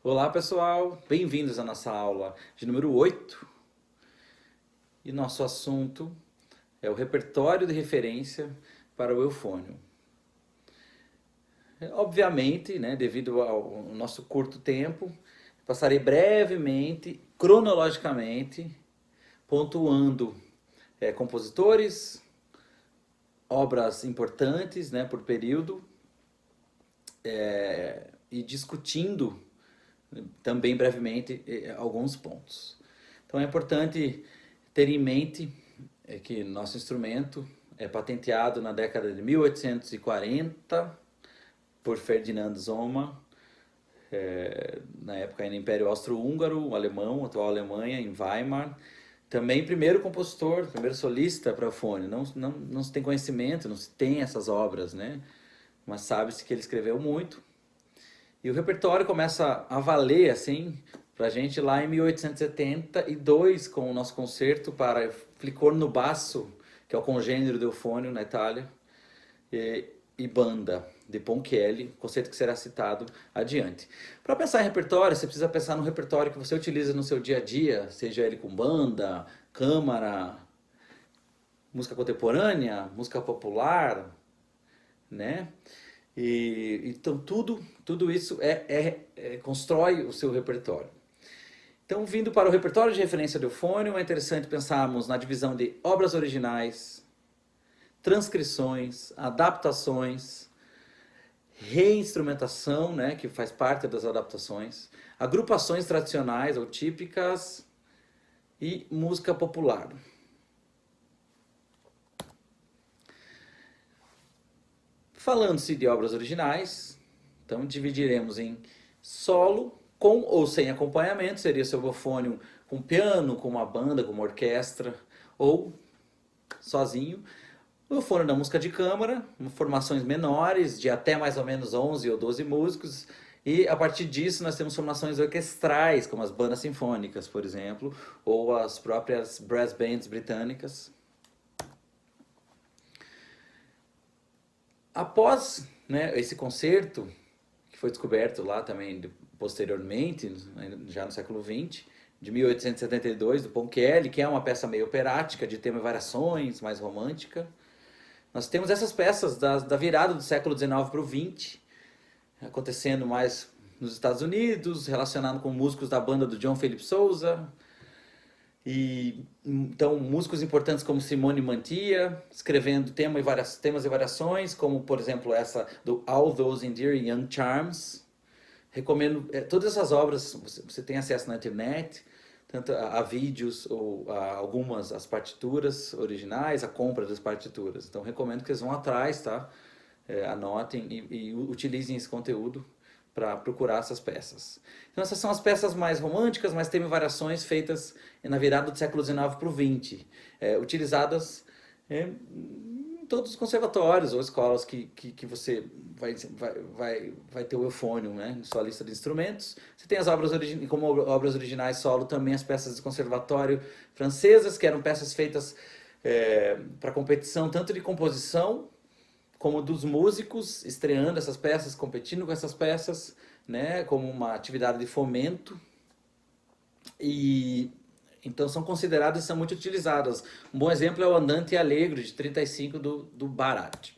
Olá pessoal, bem-vindos à nossa aula de número 8. E nosso assunto é o repertório de referência para o eufônio. Obviamente, né, devido ao nosso curto tempo, passarei brevemente, cronologicamente, pontuando compositores, obras importantes, né, por período, e discutindo também brevemente alguns pontos. Então é importante ter em mente que nosso instrumento é patenteado na década de 1840 por Ferdinand Zoma, na época ainda Império Austro-Húngaro, alemão, atual Alemanha, em Weimar. Também primeiro compositor, primeiro solista para o fone. Não se tem conhecimento, não se tem essas obras, né? Mas sabe-se que ele escreveu muito. E o repertório começa a valer, assim, pra gente lá em 1872, com o nosso concerto para Flicorno no Basso, que é o congênero do eufônio na Itália, e banda de Ponchielli, conceito que será citado adiante. Para pensar em repertório, você precisa pensar no repertório que você utiliza no seu dia a dia, seja ele com banda, câmara, música contemporânea, música popular, né? Então tudo isso constrói o seu repertório. Então, vindo para o repertório de referência do eufônio, é interessante pensarmos na divisão de obras originais, transcrições, adaptações, reinstrumentação, né, que faz parte das adaptações, agrupações tradicionais ou típicas e música popular. Falando-se de obras originais, então dividiremos em solo, com ou sem acompanhamento, seria seu eufônio com piano, com uma banda, com uma orquestra, ou sozinho. O eufônio da música de câmara, formações menores, de até mais ou menos 11 ou 12 músicos, e a partir disso nós temos formações orquestrais, como as bandas sinfônicas, por exemplo, ou as próprias brass bands britânicas. Após, né, esse concerto, que foi descoberto lá também posteriormente, já no século XX, de 1872, do Ponchielli, que é uma peça meio operática, de tema e variações, mais romântica. Nós temos essas peças da virada do século XIX para o XX, acontecendo mais nos Estados Unidos, relacionado com músicos da banda do John Philip Sousa, e então músicos importantes como Simone Mantia, escrevendo temas e variações, como por exemplo essa do All Those Endearing Young Charms. Recomendo todas essas obras, você tem acesso na internet, tanto a vídeos ou a algumas as partituras originais, a compra das partituras. Então recomendo que vocês vão atrás, tá? Anotem e utilizem esse conteúdo para procurar essas peças. Então essas são as peças mais românticas, mas tem variações feitas na virada do século XIX para o XX, utilizadas em todos os conservatórios ou escolas que você vai ter o eufônio, né, em sua lista de instrumentos. Você tem as obras como obras originais solo também as peças de conservatório francesas, que eram peças feitas para competição tanto de composição como dos músicos estreando essas peças, competindo com essas peças, né, como uma atividade de fomento. E então são consideradas e são muito utilizadas. Um bom exemplo é o Andante Allegro de 35 do Barat.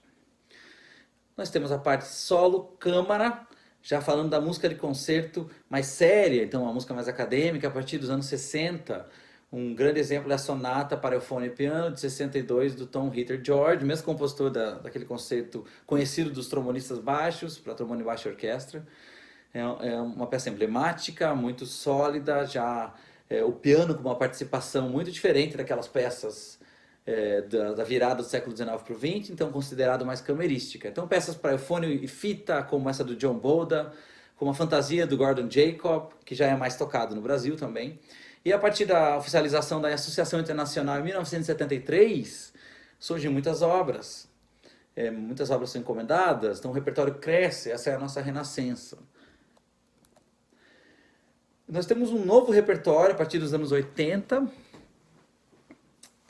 Nós temos a parte solo, câmara, já falando da música de concerto mais séria, então uma música mais acadêmica, a partir dos anos 60. Um grande exemplo é a Sonata para Eufone e Piano, de 62, do Tom Ritter George, mesmo compositor daquele concerto conhecido dos trombonistas baixos, para trombone e baixo e orquestra. É uma peça emblemática, muito sólida, já o piano com uma participação muito diferente daquelas peças da virada do século XIX para o XX, então considerado mais camerística. Então peças para eufone e fita, como essa do John Boda, como a Fantasia do Gordon Jacob, que já é mais tocado no Brasil também. E a partir da oficialização da Associação Internacional em 1973, surgem muitas obras. Muitas obras são encomendadas, então o repertório cresce, essa é a nossa renascença. Nós temos um novo repertório a partir dos anos 80.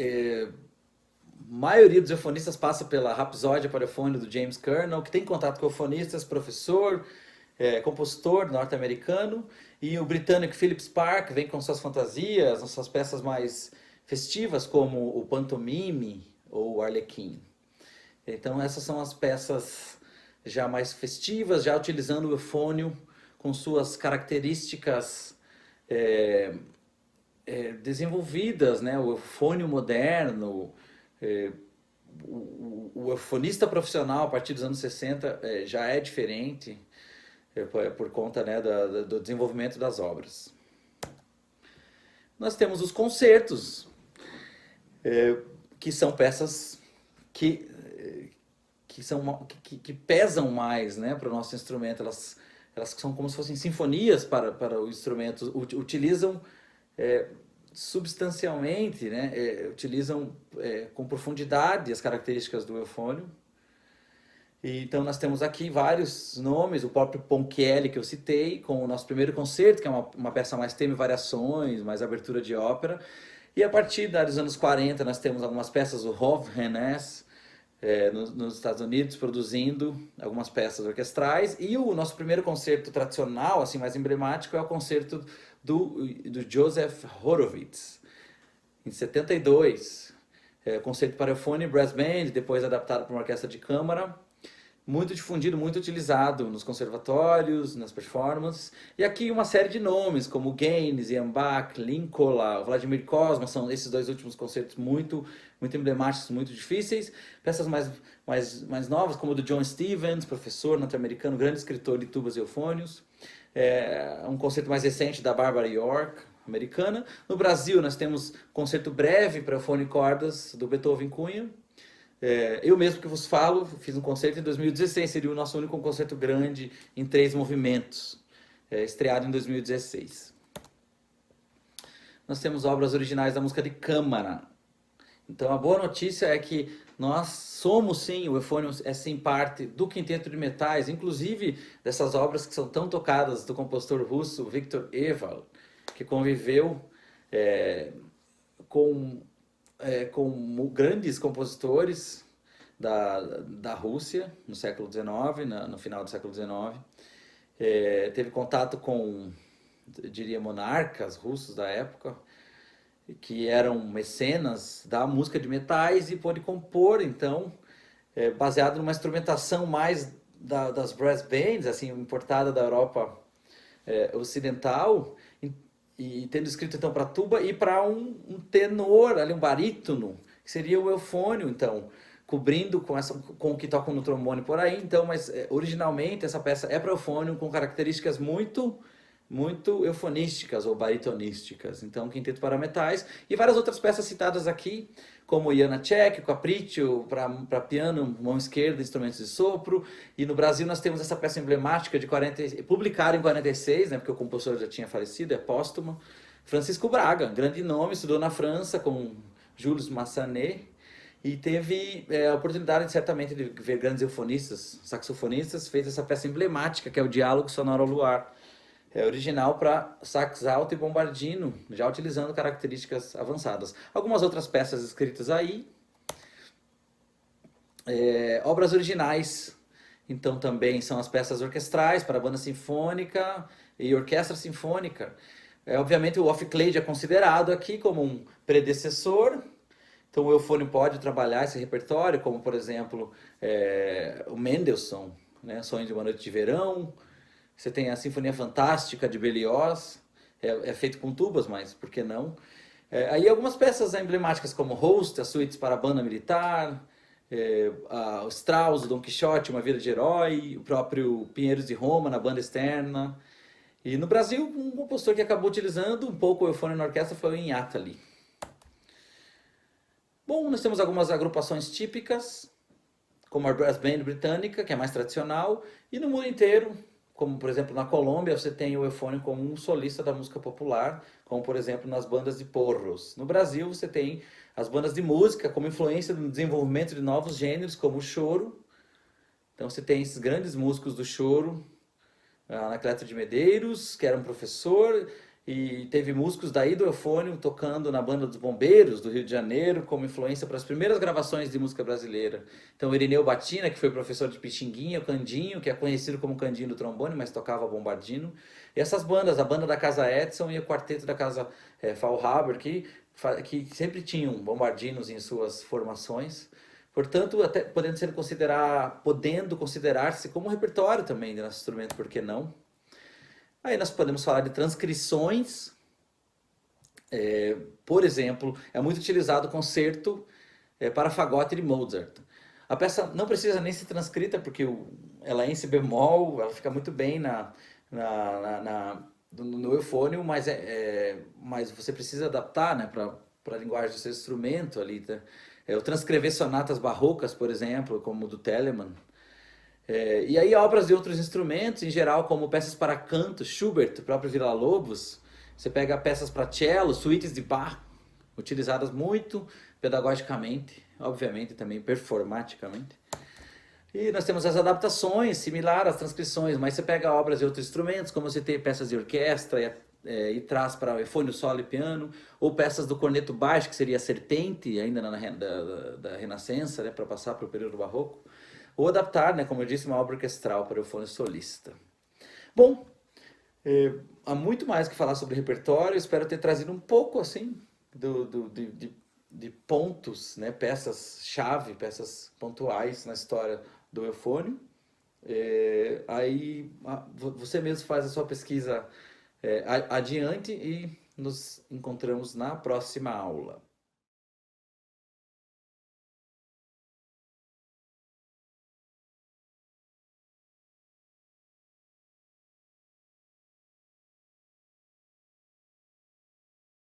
A maioria dos eufonistas passa pela Rapsódia para eufônio do James Kernel, que tem contato com eufonistas, professor, compositor norte-americano, E o britânico Philip Sparke vem com suas fantasias, suas peças mais festivas, como o Pantomime ou o Arlequim. Então essas são as peças já mais festivas, já utilizando o eufônio com suas características é, desenvolvidas, né? O eufônio moderno, é, o eufonista profissional a partir dos anos 60 já é diferente por conta, né, do desenvolvimento das obras. Nós temos os concertos, que são peças que, que pesam mais, né, para o nosso instrumento. Elas são como se fossem sinfonias para o instrumento, utilizam substancialmente, né, utilizam com profundidade as características do eufônio. E, então nós temos aqui vários nomes, o próprio Ponchielli que eu citei, com o nosso primeiro concerto, que é uma peça mais tema e variações, mais abertura de ópera. E a partir dos anos 40 nós temos algumas peças, o Hofhernes, nos Estados Unidos, produzindo algumas peças orquestrais. E o nosso primeiro concerto tradicional, assim, mais emblemático, é o concerto do Joseph Horowitz, em 72. Concerto para eufone e brass band, depois adaptado para uma orquestra de câmara. Muito difundido, muito utilizado nos conservatórios, nas performances. E aqui uma série de nomes, como Gaines, Ian Bach, Linkola, Vladimir Cosma, são esses dois últimos concertos muito emblemáticos, muito difíceis. Peças mais novas, como o do John Stevens, professor norte-americano, grande escritor de tubas e eufônios. Um concerto mais recente da Barbara York, americana. No Brasil, nós temos concerto breve para eufone e cordas do Beethoven Cunha. Eu mesmo que vos falo, fiz um concerto em 2016, seria o nosso único concerto grande em 3 movimentos, estreado em 2016. Nós temos obras originais da música de câmara. Então a boa notícia é que nós somos sim, o eufônio é sim parte do quinteto de metais, inclusive dessas obras que são tão tocadas do compositor russo Viktor Ewald, que conviveu com grandes compositores da Rússia no século XIX, no final do século XIX. Teve contato com, eu diria, monarcas russos da época, que eram mecenas da música de metais, e pôde compor, então, baseado numa instrumentação mais das brass bands, assim, importada da Europa ocidental, e tendo escrito então para tuba e para um tenor, ali um barítono, que seria o eufônio, então, cobrindo com o que tocam no trombone por aí. Então, mas originalmente essa peça é para eufônio com características muito eufonísticas ou baritonísticas. Então, quinteto para metais e várias outras peças citadas aqui, como Janáček, Capriccio para piano, mão esquerda, instrumentos de sopro. E no Brasil nós temos essa peça emblemática publicada em 46, né, porque o compositor já tinha falecido, é póstuma. Francisco Braga, grande nome, estudou na França com Jules Massenet e teve a oportunidade certamente de ver grandes eufonistas, saxofonistas. Fez essa peça emblemática que é o Diálogo Sonoro ao Luar. Original para sax alto e bombardino, já utilizando características avançadas. Algumas outras peças escritas aí. Obras originais, então, também são as peças orquestrais para banda sinfônica e orquestra sinfônica. Obviamente o Ophicleide é considerado aqui como um predecessor. Então o eufônio pode trabalhar esse repertório, como por exemplo o Mendelssohn, né? Sonho de uma Noite de Verão. Você tem a Sinfonia Fantástica de Berlioz, é feito com tubas, mas por que não? Aí algumas peças emblemáticas como Host, as suítes para a banda militar, o Strauss, o Dom Quixote, Uma Vida de Herói, o próprio Pinheiros de Roma na banda externa. E no Brasil, um compositor que acabou utilizando um pouco o eufônio na orquestra foi o Inhatali. Bom, nós temos algumas agrupações típicas, como a Brass Band britânica, que é mais tradicional, e no mundo inteiro, como por exemplo na Colômbia, você tem o eufônio como um solista da música popular, como por exemplo nas bandas de porros. No Brasil você tem as bandas de música como influência no desenvolvimento de novos gêneros, como o choro. Então você tem esses grandes músicos do choro, Anacleto de Medeiros, que era um professor, e teve músicos daí do Eufônio tocando na banda dos Bombeiros do Rio de Janeiro como influência para as primeiras gravações de música brasileira. Então, o Irineu Batina, que foi professor de Pixinguinha, o Candinho, que é conhecido como Candinho do trombone, mas tocava bombardino. E essas bandas, a banda da Casa Edson e o quarteto da Casa Faulhaber, que sempre tinham bombardinos em suas formações. Portanto, até podendo considerar-se como repertório também do nosso instrumento, por que não? Aí nós podemos falar de transcrições. Por exemplo, é muito utilizado o concerto para fagote de Mozart. A peça não precisa nem ser transcrita, porque ela é em si bemol, ela fica muito bem no eufônio, mas você precisa adaptar, né, para a linguagem do seu instrumento ali. Tá? Eu transcrever sonatas barrocas, por exemplo, como o do Telemann. E aí obras de outros instrumentos, em geral, como peças para canto, Schubert, o próprio Villa-Lobos. Você pega peças para cello, suítes de Bach, utilizadas muito pedagogicamente, obviamente também performaticamente. E nós temos as adaptações, similar às transcrições, mas você pega obras de outros instrumentos, como você tem peças de orquestra e traz para eufônio, solo e piano, ou peças do corneto baixo, que seria a serpente, ainda da Renascença, né, para passar para o período barroco. Ou adaptar, né, como eu disse, uma obra orquestral para eufônio solista. Bom, há muito mais que falar sobre repertório, espero ter trazido um pouco assim de pontos, né, peças-chave, peças pontuais na história do eufônio. Aí você mesmo faz a sua pesquisa adiante e nos encontramos na próxima aula.